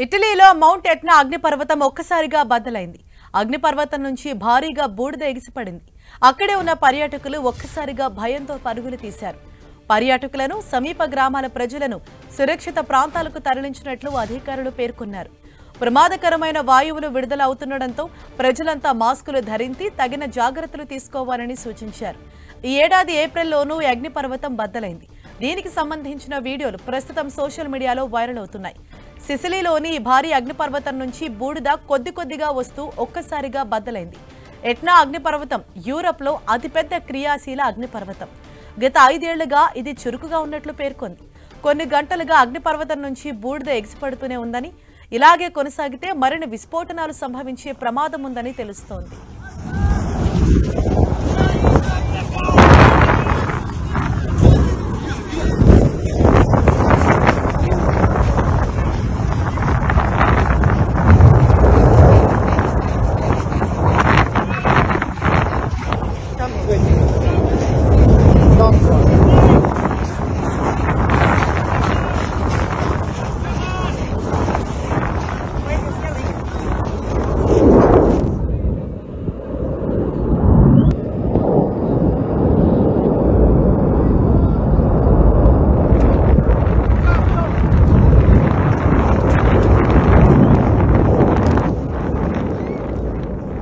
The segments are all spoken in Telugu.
ఇటలీలో మౌంట్ ఎట్నా అగ్నిపర్వతం ఒక్కసారిగా బద్దలైంది. అగ్నిపర్వతం నుంచి భారీగా బూడిద ఎగిసిపడింది. అక్కడే ఉన్న పర్యాటకులు ఒక్కసారిగా భయంతో పరుగులు తీశారు. పర్యాటకులను, సమీప గ్రామాల ప్రజలను సురక్షిత ప్రాంతాలకు తరలించినట్లు అధికారులు పేర్కొన్నారు. ప్రమాదకరమైన వాయువులు విడుదల అవుతుండటంతో ప్రజలంతా మాస్కులు ధరించి తగిన జాగ్రత్తలు తీసుకోవాలని సూచించారు. ఈ ఏడాది ఏప్రిల్లోనూ ఈ అగ్నిపర్వతం బద్దలైంది. దీనికి సంబంధించిన వీడియోలు ప్రస్తుతం సోషల్ మీడియాలో వైరల్ అవుతున్నాయి. సిసిలీలోని భారీ అగ్నిపర్వతం నుంచి బూడిద కొద్దిగా వస్తూ ఒక్కసారిగా బద్దలైంది. ఎట్నా అగ్నిపర్వతం యూరప్లో అతిపెద్ద క్రియాశీల అగ్నిపర్వతం. గత 5 ఏళ్లుగా ఇది చురుకుగా ఉన్నట్లు పేర్కొంది. కొన్ని గంటలుగా అగ్నిపర్వతం నుంచి బూడిద ఎగిసిపడుతూనే ఉందని, ఇలాగే కొనసాగితే మరిన్ని విస్ఫోటనాలు సంభవించే ప్రమాదం ఉందని తెలుస్తోంది.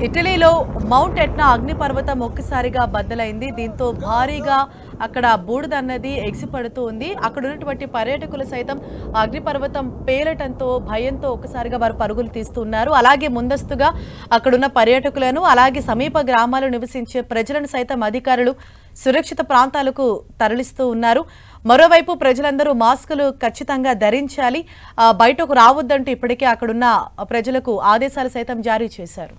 ఇటలీలో మౌంట్ ఎట్నా అగ్నిపర్వతం ఒక్కసారిగా బద్దలైంది. దీంతో భారీగా అక్కడ బూడిద అన్నది ఎగిసిపడుతూ ఉంది. అక్కడ ఉన్నటువంటి పర్యాటకులు సైతం అగ్నిపర్వతం పేలటంతో భయంతో ఒక్కసారిగా వారు పరుగులు తీస్తున్నారు. అలాగే ముందస్తుగా అక్కడున్న పర్యాటకులను, అలాగే సమీప గ్రామాల్లో నివసించే ప్రజలను సైతం అధికారులు సురక్షిత ప్రాంతాలకు తరలిస్తూ ఉన్నారు. మరోవైపు ప్రజలందరూ మాస్కులు ఖచ్చితంగా ధరించాలి, బయటకు రావద్దంటూ ఇప్పటికే అక్కడున్న ప్రజలకు ఆదేశాలు సైతం జారీ చేశారు.